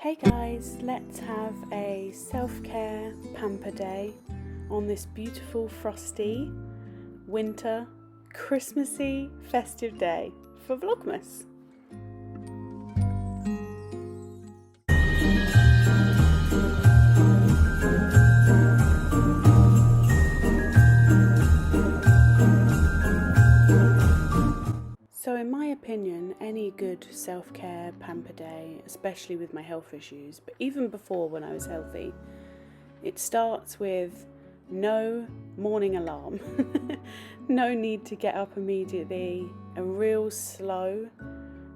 Hey guys, let's have a self-care pamper day on this beautiful frosty, winter, Christmassy, festive day for Vlogmas. So in my opinion, any good self-care pamper day, especially with my health issues, but even before when I was healthy, it starts with no morning alarm, no need to get up immediately, a real slow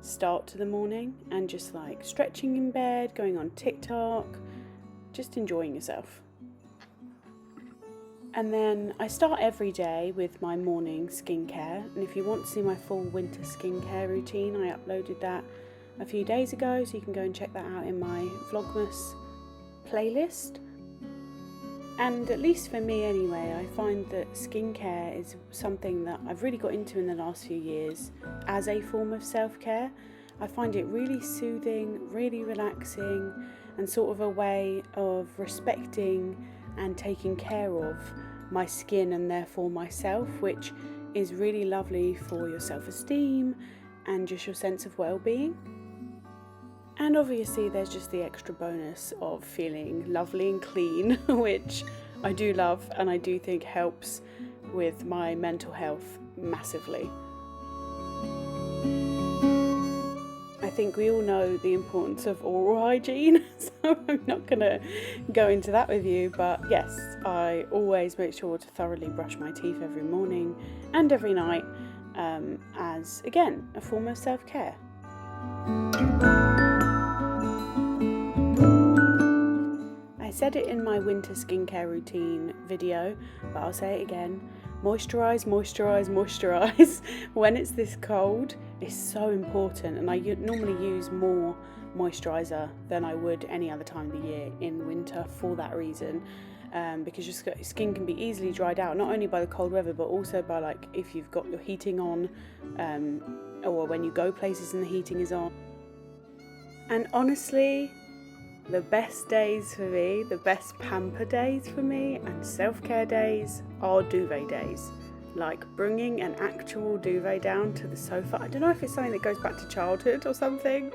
start to the morning and just like stretching in bed, going on TikTok, just enjoying yourself. And then I start every day with my morning skincare, and if you want to see my full winter skincare routine, I uploaded that a few days ago, so you can go and check that out in my Vlogmas playlist. And at least for me anyway, I find that skincare is something that I've really got into in the last few years as a form of self-care. I find it really soothing, really relaxing, and sort of a way of respecting and taking care of my skin and therefore myself, which is really lovely for your self-esteem and just your sense of well-being. And obviously there's just the extra bonus of feeling lovely and clean, which I do love and I do think helps with my mental health massively. I think we all know the importance of oral hygiene, so I'm not going to go into that with you, but yes, I always make sure to thoroughly brush my teeth every morning and every night, as, again, a form of self-care. I said it in my winter skincare routine video, but I'll say it again. Moisturise, moisturise, moisturise. When it's this cold, it's so important, and I normally use more moisturiser than I would any other time of the year in winter for that reason, because your skin can be easily dried out, not only by the cold weather, but also by like if you've got your heating on, or when you go places and the heating is on. And honestly, the best days for me, the best pamper days for me and self-care days are duvet days. Like bringing an actual duvet down to the sofa. I don't know if it's something that goes back to childhood or something.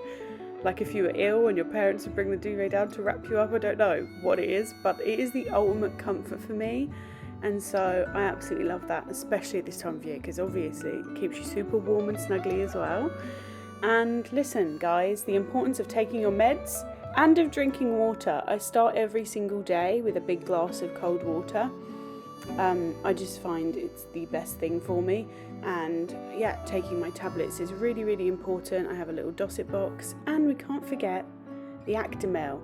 Like if you were ill and your parents would bring the duvet down to wrap you up, I don't know what it is, but it is the ultimate comfort for me. And so I absolutely love that, especially at this time of year, because obviously it keeps you super warm and snuggly as well. And listen guys, the importance of taking your meds and of drinking water. I start every single day with a big glass of cold water. I just find it's the best thing for me, and yeah, taking my tablets is really, really important. I have a little Dosset box, and we can't forget the Actimel.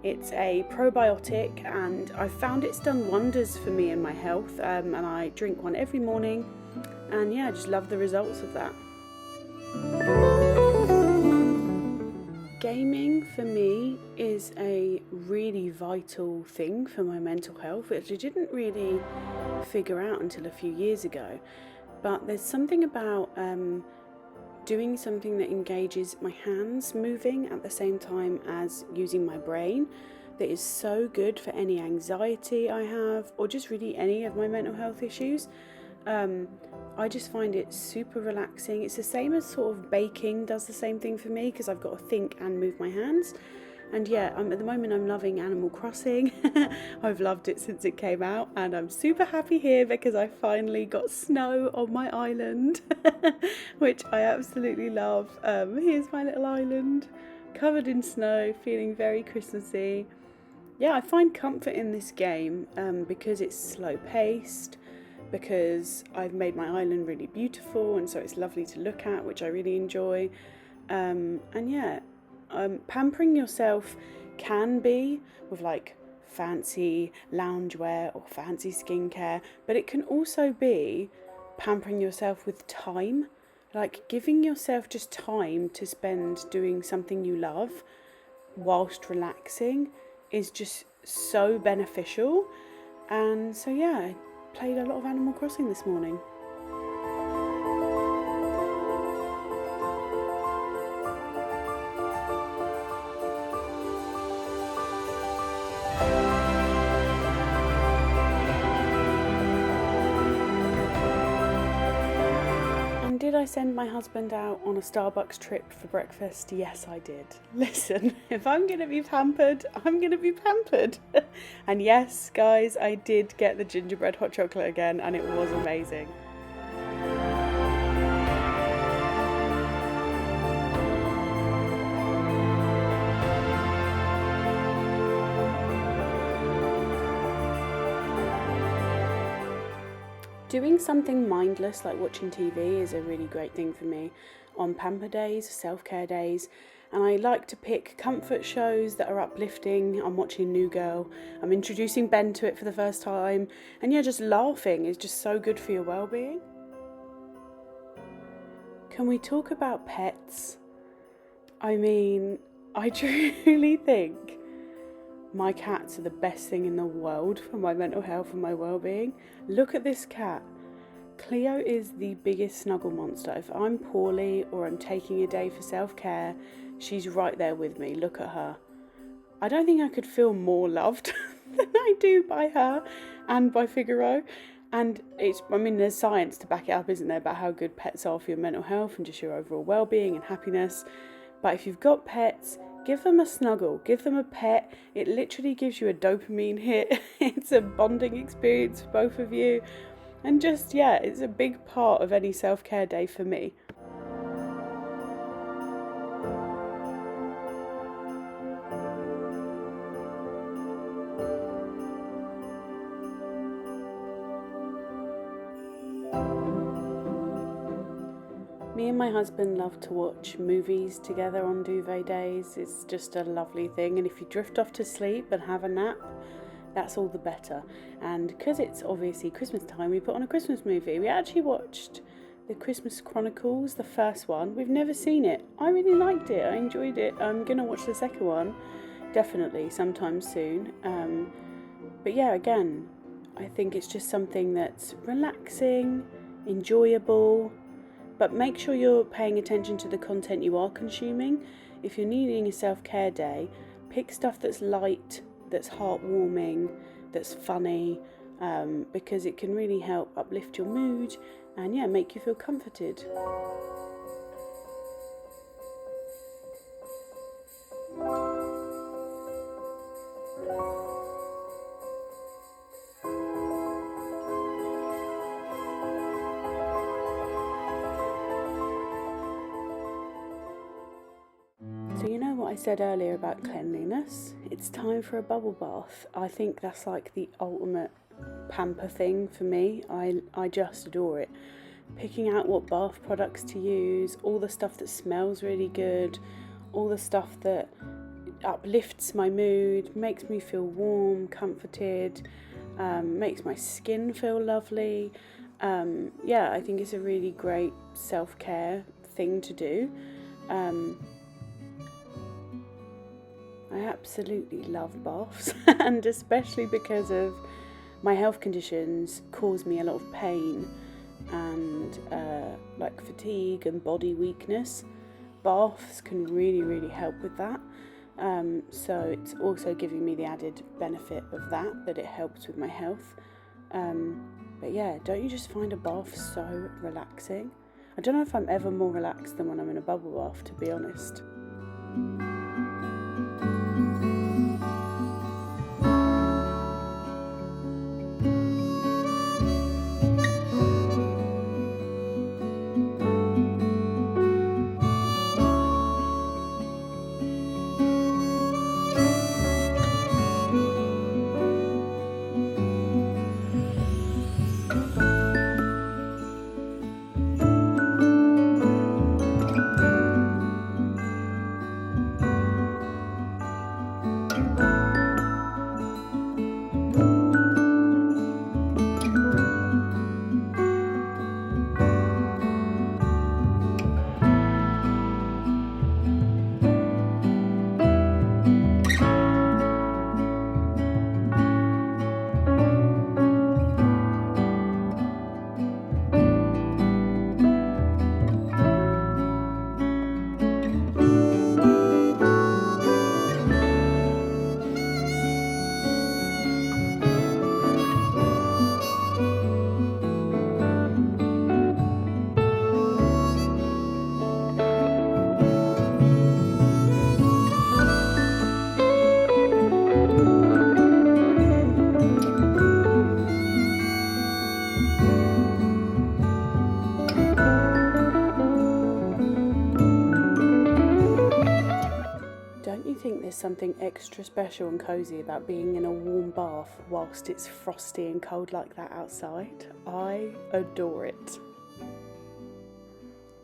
It's a probiotic, and I've found it's done wonders for me and my health, and I drink one every morning, and yeah, I just love the results of that. Gaming for me is a really vital thing for my mental health, which I didn't really figure out until a few years ago. But there's something about doing something that engages my hands moving at the same time as using my brain that is so good for any anxiety I have, or just really any of my mental health issues. I just find it super relaxing. It's the same as sort of baking does the same thing for me, because I've got to think and move my hands. And yeah, at the moment I'm loving Animal Crossing. I've loved it since it came out, and I'm super happy here because I finally got snow on my island, which I absolutely love. Here's my little island, covered in snow, feeling very Christmassy. Yeah, I find comfort in this game because it's slow paced, because I've made my island really beautiful, and so it's lovely to look at, which I really enjoy. And yeah, pampering yourself can be with like fancy loungewear or fancy skincare, but it can also be pampering yourself with time, like giving yourself just time to spend doing something you love whilst relaxing is just so beneficial. And so yeah, I played a lot of Animal Crossing this morning. did I send my husband out on a Starbucks trip for breakfast? Yes, I did. Listen, if I'm going to be pampered, I'm going to be pampered. And yes, guys, I did get the gingerbread hot chocolate again, and it was amazing. Doing something mindless like watching TV is a really great thing for me on pamper days, self-care days, and I like to pick comfort shows that are uplifting. I'm watching New Girl, I'm introducing Ben to it for the first time, and yeah, just laughing is just so good for your well-being. Can we talk about pets? I mean, I truly think my cats are the best thing in the world for my mental health and my well-being. Look at this cat. Cleo is the biggest snuggle monster. If I'm poorly or I'm taking a day for self-care, she's right there with me. Look at her. I don't think I could feel more loved than I do by her and by Figaro. And there's science to back it up, isn't there, about how good pets are for your mental health and just your overall well-being and happiness. But if you've got pets, give them a snuggle, give them a pet. It literally gives you a dopamine hit. It's a bonding experience for both of you. And just, yeah, it's a big part of any self-care day for me. Me and my husband love to watch movies together on duvet days. It's just a lovely thing, and if you drift off to sleep and have a nap, that's all the better. And because it's obviously Christmas time, we put on a Christmas movie. We actually watched the Christmas Chronicles, the first one. We've never seen it. I really liked it. I enjoyed it. I'm going to watch the second one, definitely, sometime soon. But yeah, again, I think it's just something that's relaxing, enjoyable, but make sure you're paying attention to the content you are consuming. If you're needing a self-care day, pick stuff that's light, that's heartwarming, that's funny, because it can really help uplift your mood and yeah, make you feel comforted. So you know what I said earlier about cleanliness? It's time for a bubble bath. I think that's like the ultimate pamper thing for me. I just adore it. Picking out what bath products to use, all the stuff that smells really good, all the stuff that uplifts my mood, makes me feel warm, comforted, makes my skin feel lovely. Yeah, I think it's a really great self-care thing to do. I absolutely love baths, and especially because of my health conditions cause me a lot of pain and like fatigue and body weakness. Baths can really help with that. So it's also giving me the added benefit of that it helps with my health. But yeah, don't you just find a bath so relaxing? I don't know if I'm ever more relaxed than when I'm in a bubble bath, to be honest. think there's something extra special and cosy about being in a warm bath whilst it's frosty and cold like that outside. I adore it.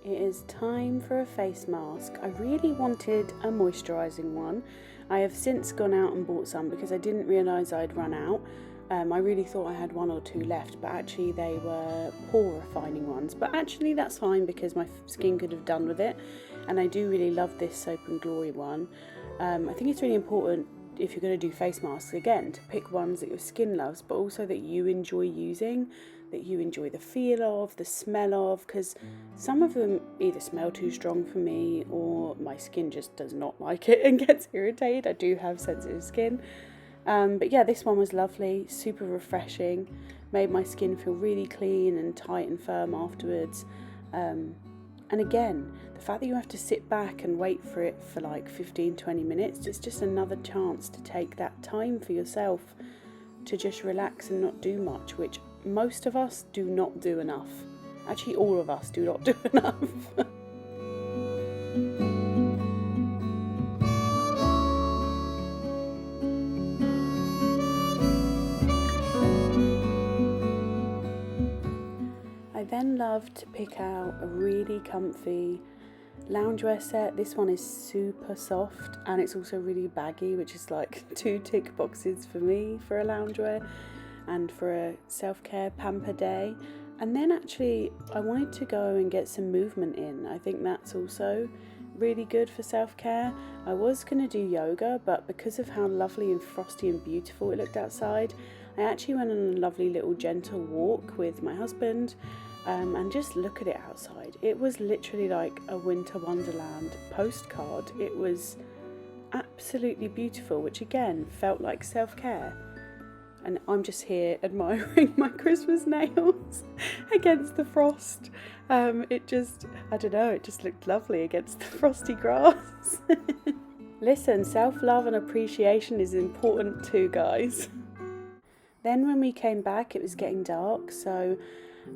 It is time for a face mask. I really wanted a moisturising one. I have since gone out and bought some because I didn't realise I'd run out. I really thought I had 1 or 2 left, but actually they were pore refining ones. But actually that's fine because my skin could have done with it. And I do really love this Soap and Glory one. I think it's really important if you're going to do face masks, again, to pick ones that your skin loves, but also that you enjoy using, that you enjoy the feel of, the smell of, because some of them either smell too strong for me or my skin just does not like it and gets irritated. I do have sensitive skin. But yeah, this one was lovely, super refreshing, made my skin feel really clean and tight and firm afterwards. And again, the fact that you have to sit back and wait for it for like 15-20 minutes, it's just another chance to take that time for yourself to just relax and not do much, which most of us do not do enough. Actually, all of us do not do enough. I then love to pick out a really comfy loungewear set. This one is super soft and it's also really baggy, which is like 2 tick boxes for me for a loungewear and for a self-care pamper day. And then actually I wanted to go and get some movement in. I think that's also really good for self-care. I was going to do yoga, but because of how lovely and frosty and beautiful it looked outside, I actually went on a lovely little gentle walk with my husband and just look at it outside. It was literally like a winter wonderland postcard. It was absolutely beautiful, which again felt like self-care. And I'm just here admiring my Christmas nails against the frost. It just, I don't know, it just looked lovely against the frosty grass. Listen, self-love and appreciation is important too, guys. Then when we came back, it was getting dark, so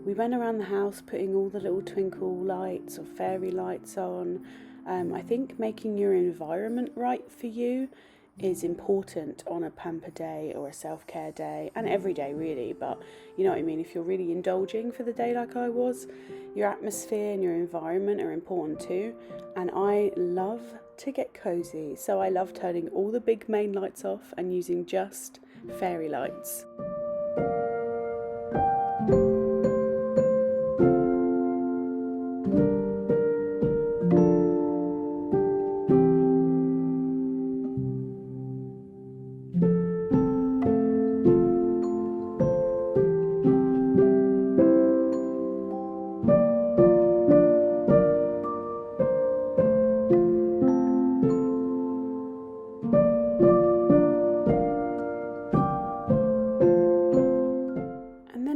we went around the house putting all the little twinkle lights or fairy lights on. I think making your environment right for you is important on a pamper day or a self-care day, and every day really, but you know what I mean, if you're really indulging for the day like I was, your atmosphere and your environment are important too. And I love to get cozy, so I love turning all the big main lights off and using just fairy lights.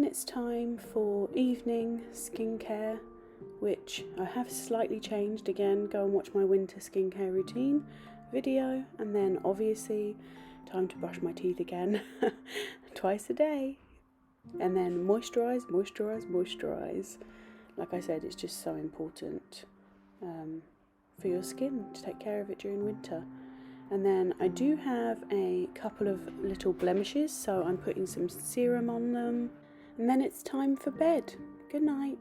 It's time for evening skincare, which I have slightly changed. Again, go and watch my winter skincare routine video, and then obviously time to brush my teeth again twice a day, and then moisturize. Like I said, it's just so important for your skin to take care of it during winter. And then I do have a couple of little blemishes, so I'm putting some serum on them. And then it's time for bed. Good night.